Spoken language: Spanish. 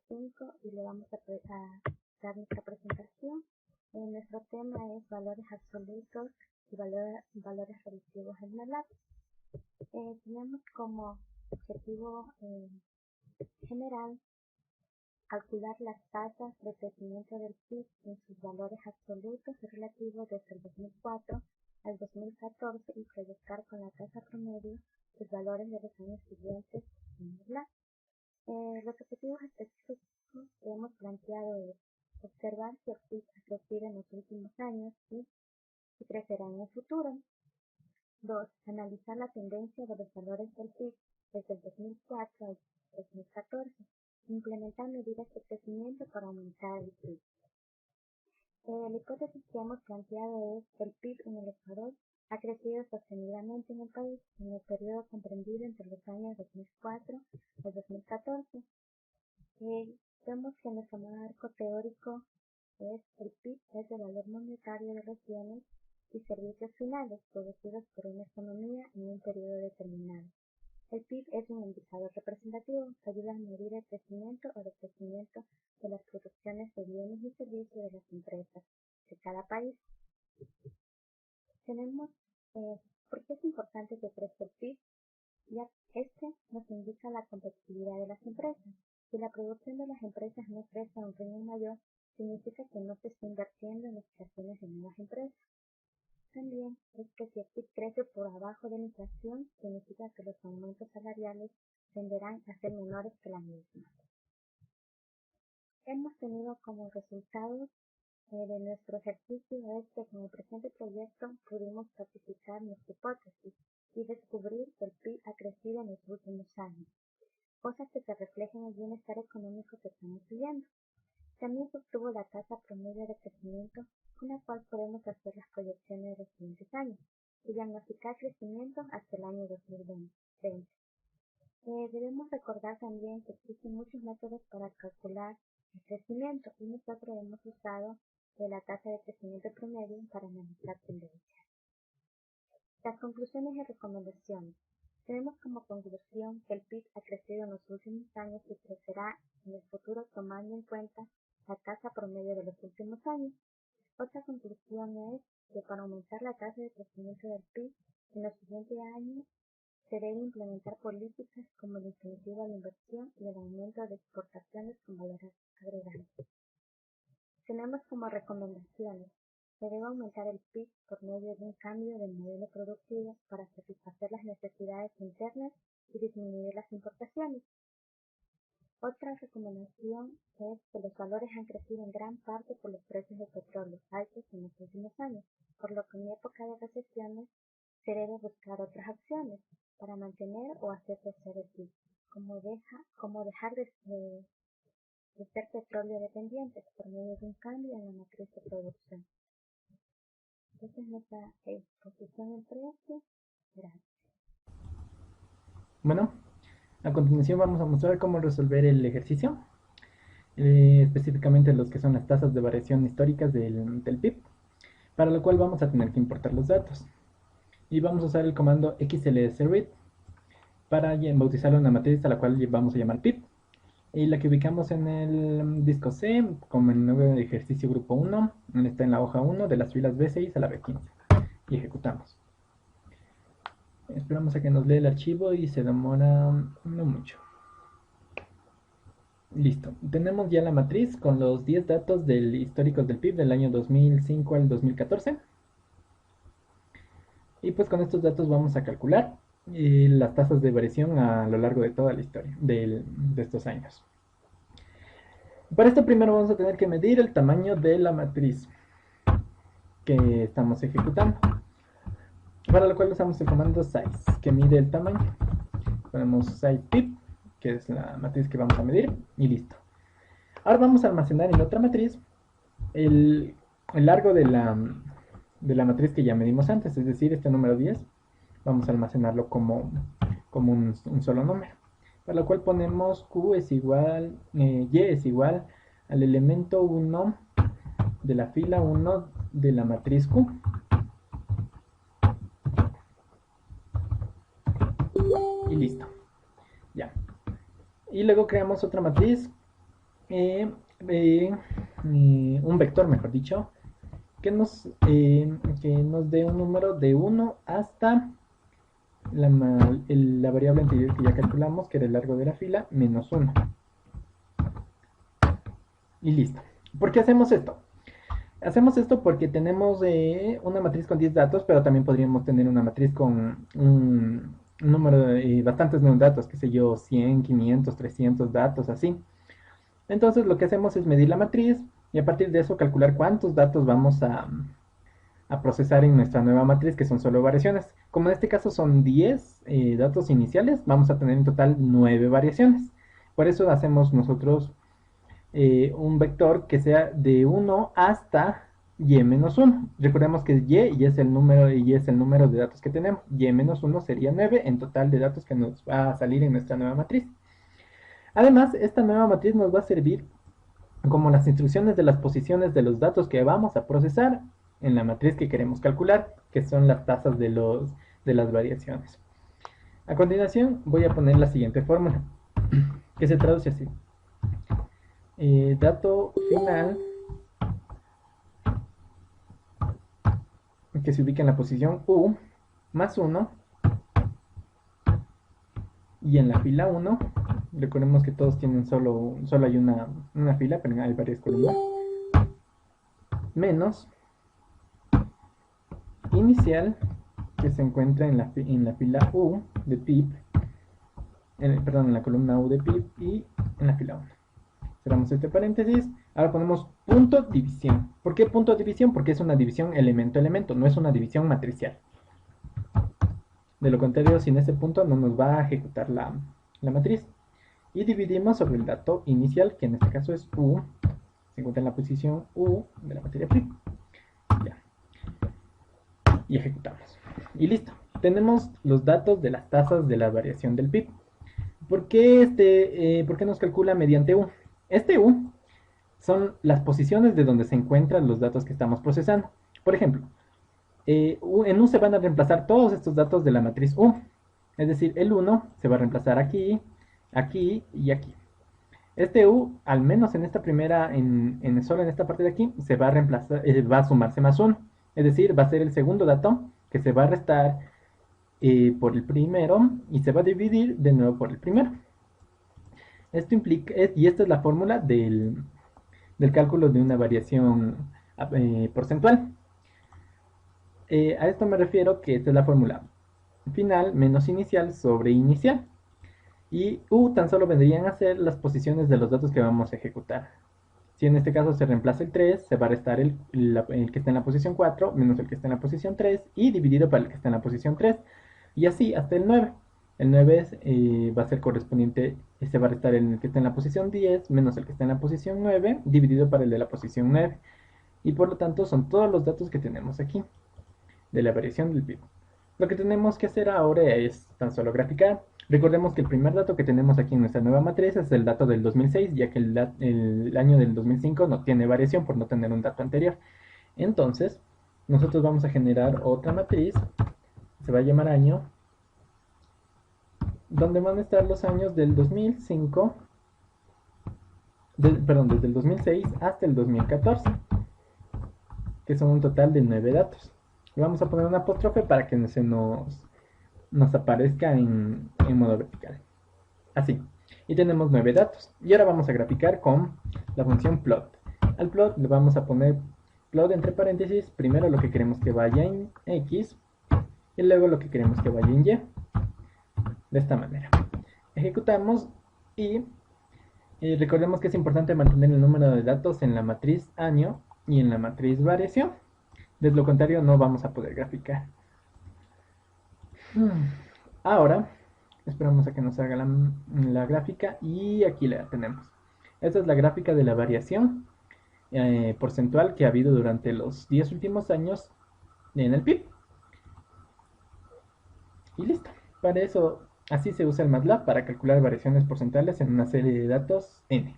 5 y le vamos a dar nuestra presentación. Nuestro tema es valores absolutos y valores relativos en MATLAB. Tenemos como objetivo general calcular las tasas de crecimiento del PIB en sus valores absolutos y relativos desde el 2004 al 2014 y proyectar con la tasa promedio los valores de los años siguientes en MATLAB. Los objetivos específicos que hemos planteado es observar si el PIB ha crecido en los últimos años y si crecerá en el futuro. 2. Analizar la tendencia de los valores del PIB desde el 2004 al 2014. Implementar medidas de crecimiento para aumentar el PIB. La hipótesis que hemos planteado es que el PIB en el Ecuador ha crecido sostenidamente en el país en el periodo comprendido entre los años 2004 al 2014. Vemos que nuestro marco teórico es el PIB es el valor monetario de los bienes y servicios finales producidos por una economía en un periodo determinado. El PIB es un indicador representativo que ayuda a medir el crecimiento o decrecimiento de las producciones de bienes y servicios de las empresas de cada país. Tenemos por qué es importante que crezca el PIB, ya este nos indica la competitividad de las empresas. Si la producción de las empresas no crece a un ritmo mayor, significa que no se está invirtiendo en las creaciones de nuevas empresas. También es que si el PIB crece por abajo de la inflación, significa que los aumentos salariales tenderán a ser menores que la misma. Hemos tenido como resultado de nuestro ejercicio es que con el presente proyecto pudimos certificar nuestra hipótesis y descubrir que el PIB ha crecido en los últimos años, cosas que se reflejan en el bienestar económico que estamos viviendo. También se obtuvo la tasa promedio de crecimiento con la cual podemos hacer las proyecciones de los siguientes años y diagnosticar crecimiento hasta el año 2020. Debemos recordar también que existen muchos métodos para calcular el crecimiento y nosotros hemos usado la tasa de crecimiento promedio para analizar tendencias. Las conclusiones y recomendaciones. Tenemos como conclusión que el PIB ha crecido en los últimos años y crecerá en el futuro tomando en cuenta la tasa promedio de los últimos años. Otra conclusión es que para aumentar la tasa de crecimiento del PIB en los siguientes años se deben implementar políticas como el incentivo a la inversión y el aumento de exportaciones con valor agregado. Tenemos como recomendaciones: se debe aumentar el PIB por medio de un cambio del modelo productivo para satisfacer las necesidades internas y disminuir las importaciones. Otra recomendación es que los valores han crecido en gran parte por los precios del petróleo altos en los últimos años, por lo que en época de recesiones se debe buscar otras opciones para mantener o hacer crecer el PIB, como dejar de ser petróleo dependientes por medio de un cambio en la matriz de producción. Esta es nuestra exposición en precio. Gracias. Bueno, a continuación vamos a mostrar cómo resolver el ejercicio, específicamente los que son las tasas de variación históricas del PIB, para lo cual vamos a tener que importar los datos. Y vamos a usar el comando xlsread para bautizar una matriz a la cual vamos a llamar PIB. Y la que ubicamos en el disco C como el nuevo ejercicio grupo 1, está en la hoja 1 de las filas B6 a la B15. Y ejecutamos. Esperamos a que nos lea el archivo y se demora no mucho. Listo, tenemos ya la matriz con los 10 datos históricos del PIB del año 2005 al 2014. Y pues con estos datos vamos a calcular las tasas de variación a lo largo de toda la historia de estos años. Para esto primero vamos a tener que medir el tamaño de la matriz que estamos ejecutando, para lo cual usamos el comando size, que mide el tamaño. Ponemos size PIB, que es la matriz que vamos a medir, y listo. Ahora vamos a almacenar en otra matriz el largo de la matriz que ya medimos antes, es decir, este número 10. Vamos a almacenarlo como un solo número, para lo cual ponemos Q es igual, Y es igual al elemento 1 de la fila 1 de la matriz Q. Y listo. Ya. Y luego creamos otra matriz eh, eh, un vector, mejor dicho, que nos dé un número de 1 hasta la variable anterior que ya calculamos, que era el largo de la fila, menos 1. Y listo. ¿Por qué hacemos esto? Hacemos esto porque tenemos una matriz con 10 datos, pero también podríamos tener una matriz con un número de bastantes datos, qué sé yo, 100, 500, 300 datos, así. Entonces lo que hacemos es medir la matriz y a partir de eso calcular cuántos datos vamos a procesar en nuestra nueva matriz, que son solo variaciones. Como en este caso son 10 datos iniciales, vamos a tener en total 9 variaciones. Por eso hacemos nosotros un vector que sea de 1 hasta y-1. Recordemos que y es el número de datos que tenemos. Y-1 sería 9 en total de datos que nos va a salir en nuestra nueva matriz. Además, esta nueva matriz nos va a servir como las instrucciones de las posiciones de los datos que vamos a procesar en la matriz que queremos calcular, que son las tasas de las variaciones. A continuación voy a poner la siguiente fórmula, que se traduce así. Dato final que se ubica en la posición U más 1 y en la fila 1, recordemos que todos tienen solo hay una fila, pero hay varias columnas, menos inicial que se encuentra en la fila U de pip, perdón, en la columna U de pip y en la fila 1. Cerramos este paréntesis. Ahora ponemos punto división. ¿Por qué punto división? Porque es una división elemento-elemento, no es una división matricial. De lo contrario, sin ese punto no nos va a ejecutar la matriz. Y dividimos sobre el dato inicial, que en este caso es U, se encuentra en la posición U de la materia prima. Ya. Y ejecutamos. Y listo. Tenemos los datos de las tasas de la variación del PIB. ¿Por qué nos calcula mediante U? Este U son las posiciones de donde se encuentran los datos que estamos procesando. Por ejemplo, en U se van a reemplazar todos estos datos de la matriz U. Es decir, el 1 se va a reemplazar aquí, aquí y aquí. Este U, al menos en esta primera, solo en esta parte de aquí, se va a reemplazar, va a sumarse más 1. Es decir, va a ser el segundo dato que se va a restar por el primero y se va a dividir de nuevo por el primero. Esto implica, y esta es la fórmula del cálculo de una variación porcentual. A esto me refiero que esta es la fórmula final menos inicial sobre inicial. Y U tan solo vendrían a ser las posiciones de los datos que vamos a ejecutar. Si en este caso se reemplaza el 3, se va a restar el que está en la posición 4 menos el que está en la posición 3 y dividido para el que está en la posición 3. Y así hasta el 9. El 9 va a ser correspondiente, se va a restar el que está en la posición 10 menos el que está en la posición 9 dividido para el de la posición 9. Y por lo tanto son todos los datos que tenemos aquí de la variación del PIB. Lo que tenemos que hacer ahora es tan solo graficar. Recordemos que el primer dato que tenemos aquí en nuestra nueva matriz es el dato del 2006, ya que el año del 2005 no tiene variación por no tener un dato anterior. Entonces, nosotros vamos a generar otra matriz, se va a llamar año, donde van a estar los años del 2005, perdón, desde el 2006 hasta el 2014, que son un total de 9 datos. Le vamos a poner un apóstrofe para que se nos aparezca en modo vertical. Así. Y tenemos 9 datos. Y ahora vamos a graficar con la función plot. Al plot le vamos a poner plot entre paréntesis, primero lo que queremos que vaya en X y luego lo que queremos que vaya en Y. De esta manera. Ejecutamos y recordemos que es importante mantener el número de datos en la matriz año y en la matriz variación. De lo contrario no vamos a poder graficar. Ahora esperamos a que nos haga la gráfica y aquí la tenemos. Esta es la gráfica de la variación porcentual que ha habido durante los 10 últimos años en el PIB. Y listo. Para eso, así se usa el MATLAB para calcular variaciones porcentuales en una serie de datos n.